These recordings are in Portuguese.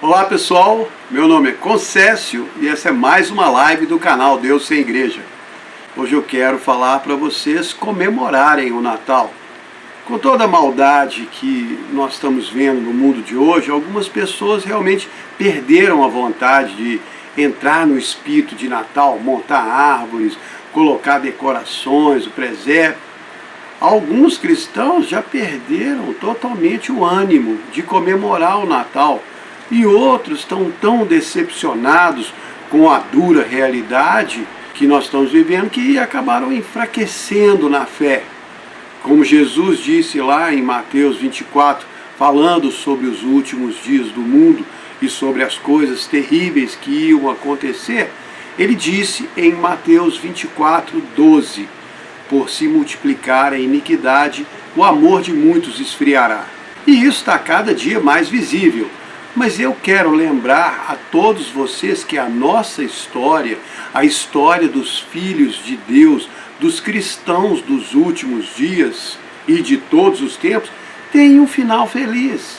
Olá pessoal, meu nome é Concécio e essa é mais uma live do canal Deus Sem Igreja. Hoje eu quero falar para vocês comemorarem o Natal. Com toda a maldade que nós estamos vendo no mundo de hoje, algumas pessoas realmente perderam a vontade de entrar no espírito de Natal, montar árvores, colocar decorações, o presépio. Alguns cristãos já perderam totalmente o ânimo de comemorar o Natal. E outros estão tão decepcionados com a dura realidade que nós estamos vivendo que acabaram enfraquecendo na fé. Como Jesus disse lá em Mateus 24, falando sobre os últimos dias do mundo e sobre as coisas terríveis que iam acontecer, ele disse em Mateus 24, 12, por se multiplicar a iniquidade, o amor de muitos esfriará. E isso está cada dia mais visível. Mas eu quero lembrar a todos vocês que a nossa história, a história dos filhos de Deus, dos cristãos dos últimos dias e de todos os tempos, tem um final feliz.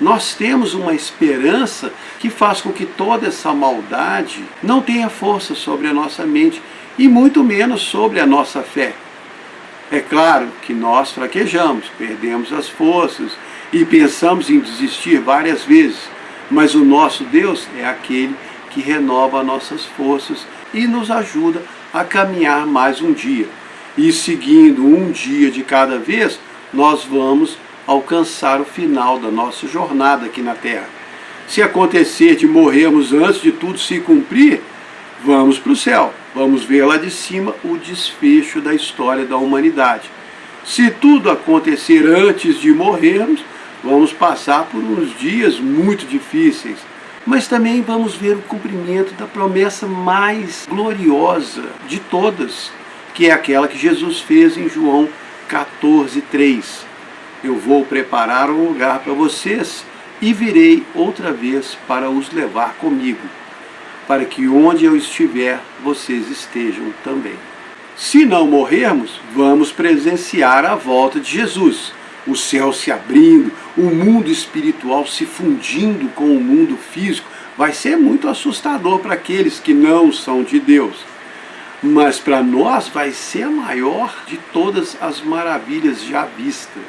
Nós temos uma esperança que faz com que toda essa maldade não tenha força sobre a nossa mente e muito menos sobre a nossa fé. É claro que nós fraquejamos, perdemos as forças e pensamos em desistir várias vezes, mas o nosso Deus é aquele que renova nossas forças e nos ajuda a caminhar mais um dia. E seguindo um dia de cada vez, nós vamos alcançar o final da nossa jornada aqui na Terra. Se acontecer de morrermos antes de tudo se cumprir, vamos para o céu. Vamos ver lá de cima o desfecho da história da humanidade. Se tudo acontecer antes de morrermos, vamos passar por uns dias muito difíceis, mas também vamos ver o cumprimento da promessa mais gloriosa de todas, que é aquela que Jesus fez em João 14:3. Eu vou preparar um lugar para vocês e virei outra vez para os levar comigo, para que onde eu estiver, vocês estejam também. Se não morrermos, vamos presenciar a volta de Jesus. O céu se abrindo, o mundo espiritual se fundindo com o mundo físico, vai ser muito assustador para aqueles que não são de Deus. Mas para nós vai ser a maior de todas as maravilhas já vistas.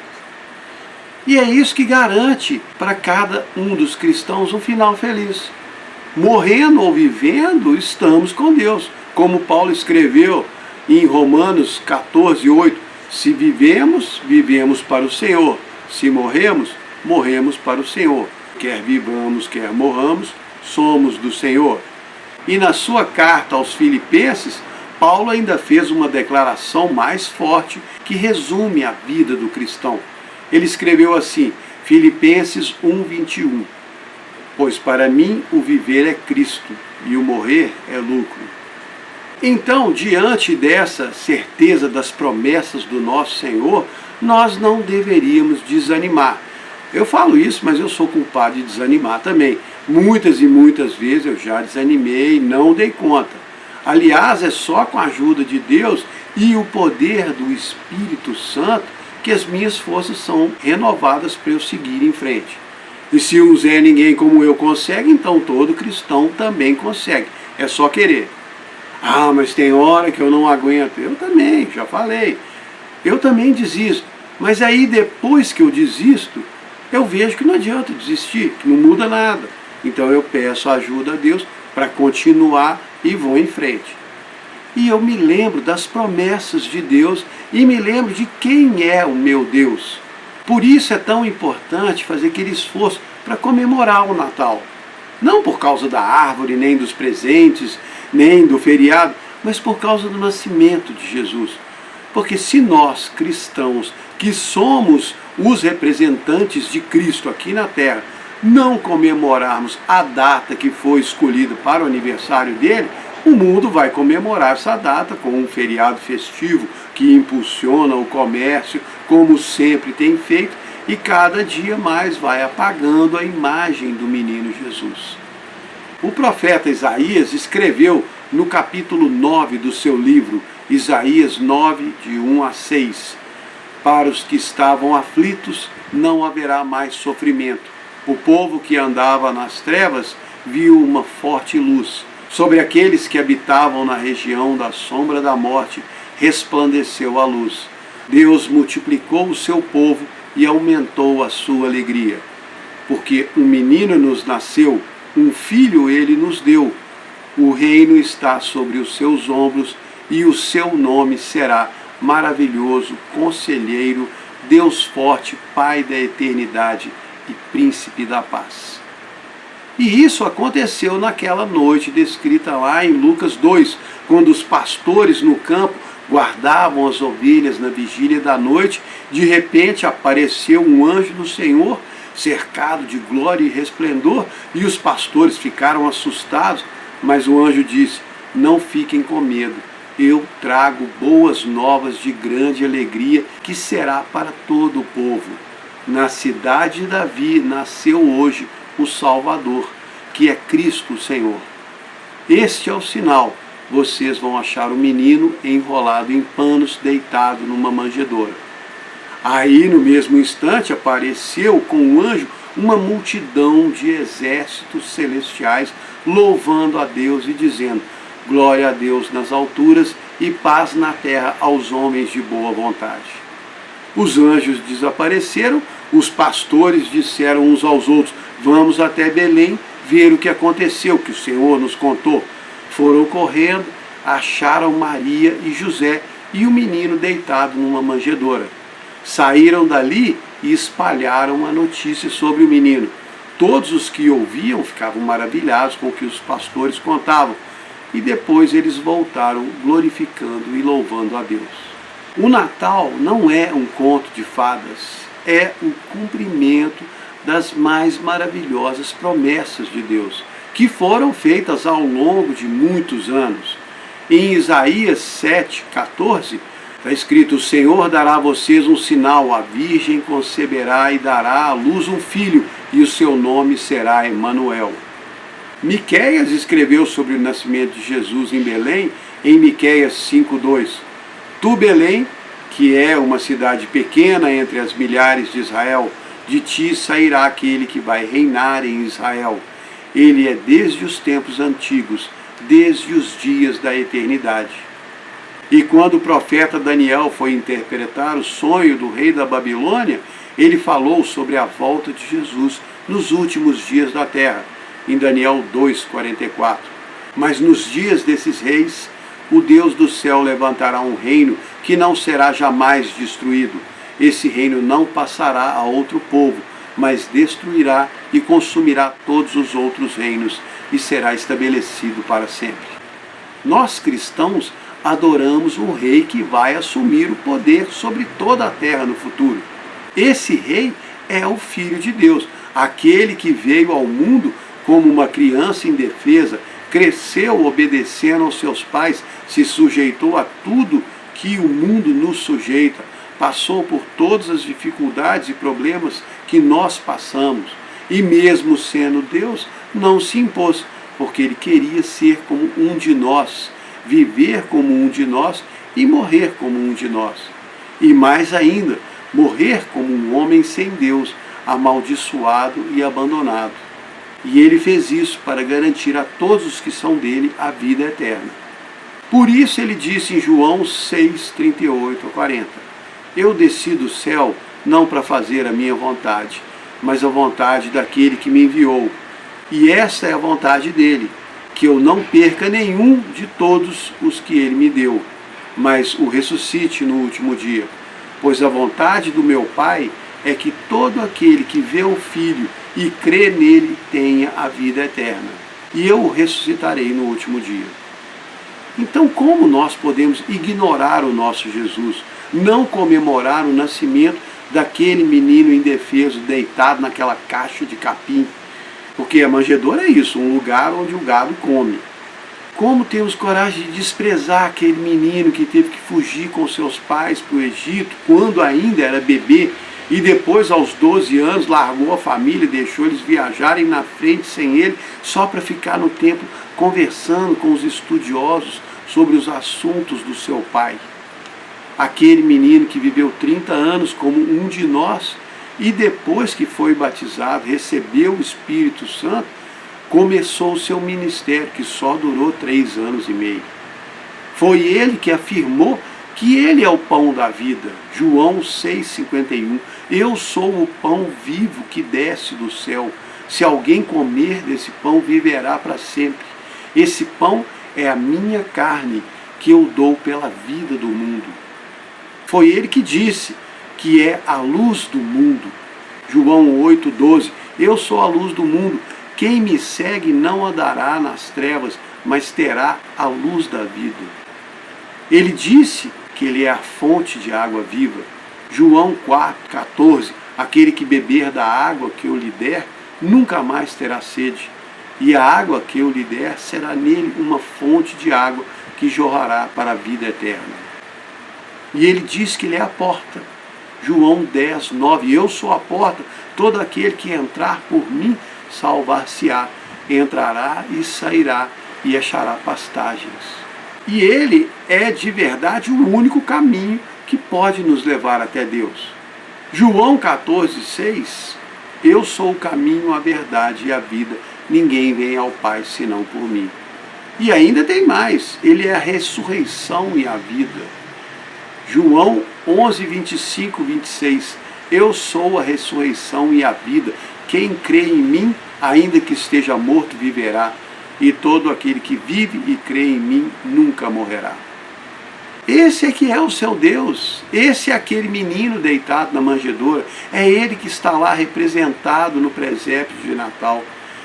E é isso que garante para cada um dos cristãos um final feliz. Morrendo ou vivendo, estamos com Deus. Como Paulo escreveu em Romanos 14:8, se vivemos, vivemos para o Senhor. Se morremos, morremos para o Senhor. Quer vivamos, quer morramos, somos do Senhor. E na sua carta aos Filipenses, Paulo ainda fez uma declaração mais forte que resume a vida do cristão. Ele escreveu assim, Filipenses 1:21, pois para mim o viver é Cristo e o morrer é lucro. Então, diante dessa certeza das promessas do nosso Senhor, nós não deveríamos desanimar. Eu falo isso, mas eu sou culpado de desanimar também. Muitas e muitas vezes eu já desanimei e não dei conta. Aliás, é só com a ajuda de Deus e o poder do Espírito Santo que as minhas forças são renovadas para eu seguir em frente. E se um Zé Ninguém como eu consegue, então todo cristão também consegue. É só querer. Ah, mas tem hora que eu não aguento. Eu também, já falei. Eu também desisto. Mas aí depois que eu desisto, eu vejo que não adianta desistir, que não muda nada. Então eu peço ajuda a Deus para continuar e vou em frente. E eu me lembro das promessas de Deus e me lembro de quem é o meu Deus. Por isso é tão importante fazer aquele esforço para comemorar o Natal. Não por causa da árvore, nem dos presentes, nem do feriado, mas por causa do nascimento de Jesus. Porque se nós, cristãos, que somos os representantes de Cristo aqui na Terra, não comemorarmos a data que foi escolhida para o aniversário dele, o mundo vai comemorar essa data com um feriado festivo que impulsiona o comércio, como sempre tem feito, e cada dia mais vai apagando a imagem do menino Jesus. O profeta Isaías escreveu no capítulo 9 do seu livro, Isaías 9, de 1-6, para os que estavam aflitos não haverá mais sofrimento, O povo que andava nas trevas viu uma forte luz. Sobre aqueles que habitavam na região da sombra da morte, resplandeceu a luz. Deus multiplicou o seu povo e aumentou a sua alegria. Porque um menino nos nasceu, um filho ele nos deu. O reino está sobre os seus ombros e o seu nome será Maravilhoso, Conselheiro, Deus Forte, Pai da Eternidade e Príncipe da Paz. E isso aconteceu naquela noite descrita lá em Lucas 2, quando os pastores no campo guardavam as ovelhas na vigília da noite. De repente apareceu um anjo do Senhor, cercado de glória e resplendor, e os pastores ficaram assustados, mas o anjo disse: não fiquem com medo, eu trago boas novas de grande alegria, que será para todo o povo. Na cidade de Davi nasceu hoje o Salvador, que é Cristo o Senhor. Este é o sinal: vocês vão achar o menino enrolado em panos, deitado numa manjedoura. Aí, no mesmo instante, apareceu com o anjo uma multidão de exércitos celestiais, louvando a Deus e dizendo: glória a Deus nas alturas e paz na terra aos homens de boa vontade. Os anjos desapareceram, os pastores disseram uns aos outros: vamos até Belém ver o que aconteceu, que o Senhor nos contou. Foram correndo, acharam Maria e José e o menino deitado numa manjedoura. Saíram dali e espalharam a notícia sobre o menino. Todos os que ouviam ficavam maravilhados com o que os pastores contavam. E depois eles voltaram glorificando e louvando a Deus. O Natal não é um conto de fadas, é o cumprimento das mais maravilhosas promessas de Deus, que foram feitas ao longo de muitos anos. Em Isaías 7,14, está escrito: o Senhor dará a vocês um sinal, a virgem conceberá e dará à luz um filho, e o seu nome será Emanuel. Miqueias escreveu sobre o nascimento de Jesus em Belém, em Miqueias 5,2. Tu, Belém, que é uma cidade pequena entre as milhares de Israel, de ti sairá aquele que vai reinar em Israel. Ele é desde os tempos antigos, desde os dias da eternidade. E quando o profeta Daniel foi interpretar o sonho do rei da Babilônia, ele falou sobre a volta de Jesus nos últimos dias da terra, em Daniel 2,44. Mas nos dias desses reis, o Deus do céu levantará um reino que não será jamais destruído. Esse reino não passará a outro povo, mas destruirá e consumirá todos os outros reinos e será estabelecido para sempre. Nós cristãos adoramos um rei que vai assumir o poder sobre toda a terra no futuro. Esse rei é o Filho de Deus, aquele que veio ao mundo como uma criança indefesa, cresceu obedecendo aos seus pais, se sujeitou a tudo que o mundo nos sujeita, passou por todas as dificuldades e problemas que nós passamos, e mesmo sendo Deus, não se impôs, porque ele queria ser como um de nós, viver como um de nós e morrer como um de nós. E mais ainda, morrer como um homem sem Deus, amaldiçoado e abandonado. E ele fez isso para garantir a todos os que são dele a vida eterna. Por isso ele disse em João 6:38-40, eu desci do céu não para fazer a minha vontade, mas a vontade daquele que me enviou. E essa é a vontade dele, que eu não perca nenhum de todos os que ele me deu, mas o ressuscite no último dia. Pois a vontade do meu Pai é que todo aquele que vê o Filho e crê nele tenha a vida eterna, e eu o ressuscitarei no último dia. Então, como nós podemos ignorar o nosso Jesus, não comemorar o nascimento daquele menino indefeso deitado naquela caixa de capim? Porque a manjedoura é isso, um lugar onde o gado come. Como temos coragem de desprezar aquele menino que teve que fugir com seus pais para o Egito, quando ainda era bebê, e depois, aos 12 anos, largou a família e deixou eles viajarem na frente sem ele, só para ficar no templo conversando com os estudiosos sobre os assuntos do seu pai. Aquele menino que viveu 30 anos como um de nós, e depois que foi batizado, recebeu o Espírito Santo, começou o seu ministério, que só durou 3 anos e meio. Foi ele que afirmou que ele é o pão da vida. João 6,51. Eu sou o pão vivo que desce do céu. Se alguém comer desse pão, viverá para sempre. Esse pão é a minha carne, que eu dou pela vida do mundo. Foi ele que disse que é a luz do mundo. João 8,12. Eu sou a luz do mundo. Quem me segue não andará nas trevas, mas terá a luz da vida. Ele disse que ele é a fonte de água viva. João 4,14. Aquele que beber da água que eu lhe der, nunca mais terá sede. E a água que eu lhe der será nele uma fonte de água que jorrará para a vida eterna. E ele diz que ele é a porta. João 10,9. Eu sou a porta. Todo aquele que entrar por mim salvar-se-á. Entrará e sairá e achará pastagens. E ele é de verdade o único caminho que pode nos levar até Deus. João 14,6. Eu sou o caminho, a verdade e a vida. Ninguém vem ao Pai senão por mim. E ainda tem mais. Ele é a ressurreição e a vida. João 11:25, 26. Eu sou a ressurreição e a vida. Quem crê em mim, ainda que esteja morto, viverá. E todo aquele que vive e crê em mim nunca morrerá. Esse é que é o seu Deus. Esse é aquele menino deitado na manjedoura. É ele que está lá representado no presépio de Natal.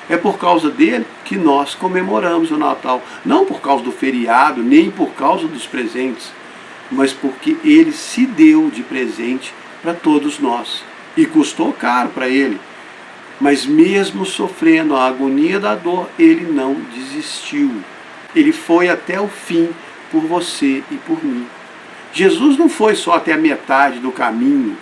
É por causa dele que nós comemoramos o Natal. Não por causa do feriado, nem por causa dos presentes, mas porque ele se deu de presente para todos nós. E custou caro para ele. Mas mesmo sofrendo a agonia da dor, ele não desistiu. Ele foi até o fim por você e por mim. Jesus não foi só até a metade do caminho.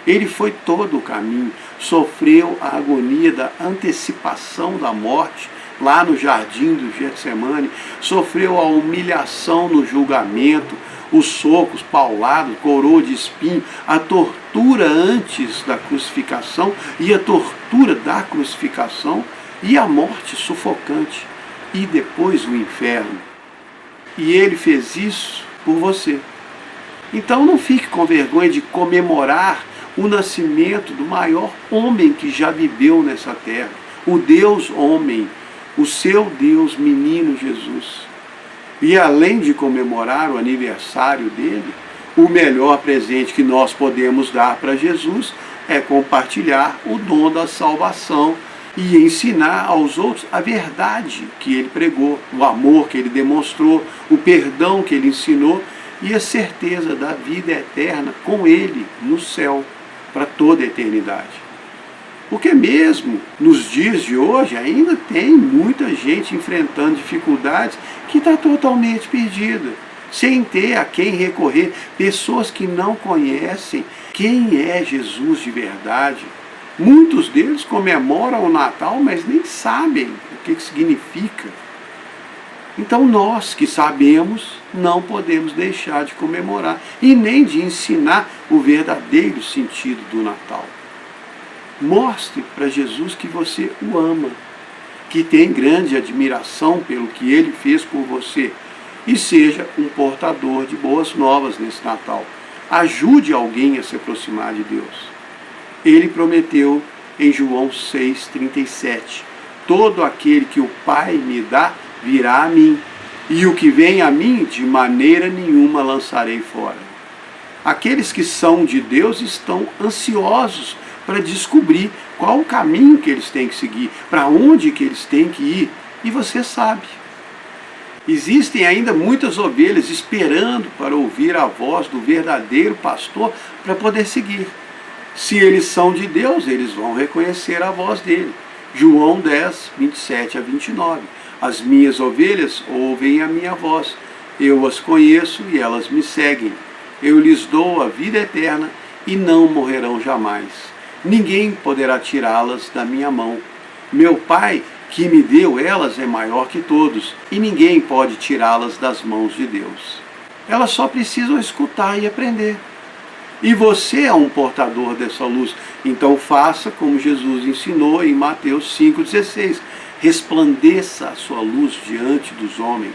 Ele foi todo o caminho. Sofreu a agonia da antecipação da morte, lá no jardim do Getsemane. Sofreu a humilhação no julgamento, os socos, paulados, coroa de espinho, a tortura antes da crucificação e a tortura da crucificação e a morte sufocante e depois o inferno. E ele fez isso por você. Então não fique com vergonha de comemorar o nascimento do maior homem que já viveu nessa terra, o Deus homem, o seu Deus menino Jesus. E além de comemorar o aniversário dele, o melhor presente que nós podemos dar para Jesus é compartilhar o dom da salvação e ensinar aos outros a verdade que ele pregou, o amor que ele demonstrou, o perdão que ele ensinou e a certeza da vida eterna com ele no céu para toda a eternidade. Porque mesmo nos dias de hoje ainda tem muita gente enfrentando dificuldades que está totalmente perdida, sem ter a quem recorrer, pessoas que não conhecem quem é Jesus de verdade. Muitos deles comemoram o Natal, mas nem sabem o que significa. Então nós que sabemos, não podemos deixar de comemorar e nem de ensinar o verdadeiro sentido do Natal. Mostre para Jesus que você o ama, que tem grande admiração pelo que ele fez por você e seja um portador de boas novas nesse Natal. Ajude alguém a se aproximar de Deus. Ele prometeu em João 6,37, todo aquele que o Pai me dá virá a mim, e o que vem a mim de maneira nenhuma lançarei fora. Aqueles que são de Deus estão ansiosos para descobrir qual o caminho que eles têm que seguir, para onde que eles têm que ir, e você sabe. Existem ainda muitas ovelhas esperando para ouvir a voz do verdadeiro pastor para poder seguir. Se eles são de Deus, eles vão reconhecer a voz dele. João 10, 27 a 29. As minhas ovelhas ouvem a minha voz. Eu as conheço e elas me seguem. Eu lhes dou a vida eterna e não morrerão jamais. Ninguém poderá tirá-las da minha mão. Meu Pai, que me deu elas, é maior que todos, e ninguém pode tirá-las das mãos de Deus. Elas só precisam escutar e aprender. E você é um portador dessa luz. Então faça como Jesus ensinou em Mateus 5,16. Resplandeça a sua luz diante dos homens,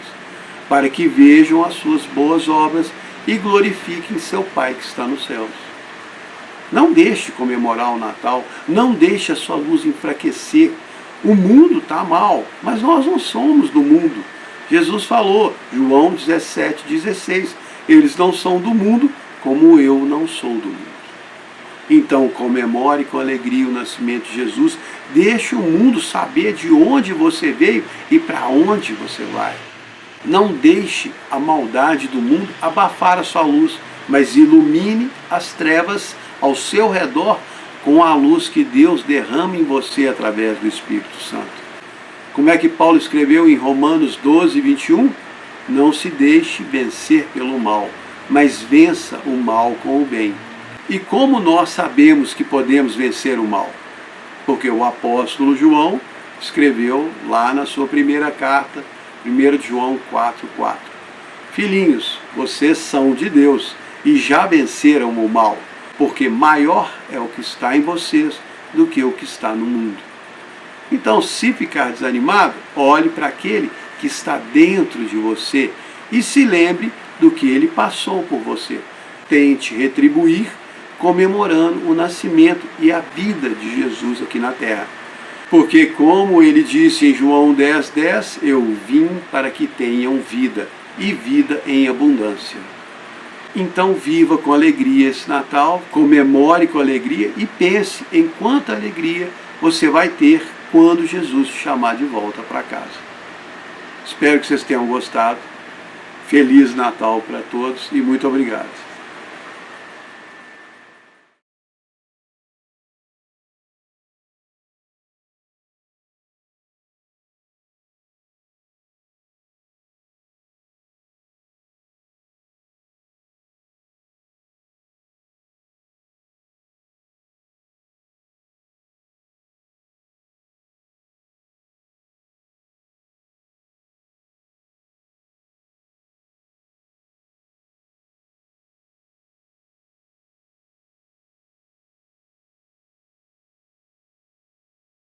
para que vejam as suas boas obras e glorifiquem seu Pai que está nos céus. Não deixe de comemorar o Natal, não deixe a sua luz enfraquecer. O mundo está mal, mas nós não somos do mundo. Jesus falou, João 17,16, eles não são do mundo, como eu não sou do mundo. Então comemore com alegria o nascimento de Jesus, deixe o mundo saber de onde você veio e para onde você vai. Não deixe a maldade do mundo abafar a sua luz, mas ilumine as trevas ao seu redor com a luz que Deus derrama em você através do Espírito Santo. Como é que Paulo escreveu em Romanos 12:21? Não se deixe vencer pelo mal, mas vença o mal com o bem. E como nós sabemos que podemos vencer o mal? Porque o apóstolo João escreveu lá na sua primeira carta, 1 João 4,4. Filhinhos, vocês são de Deus e já venceram o mal, porque maior é o que está em vocês do que o que está no mundo. Então, se ficar desanimado, olhe para aquele que está dentro de você e se lembre do que ele passou por você. Tente retribuir comemorando o nascimento e a vida de Jesus aqui na terra. Porque, como ele disse em João 10,10, eu vim para que tenham vida, e vida em abundância. Então viva com alegria esse Natal, comemore com alegria e pense em quanta alegria você vai ter quando Jesus te chamar de volta para casa. Espero que vocês tenham gostado. Feliz Natal para todos e muito obrigado.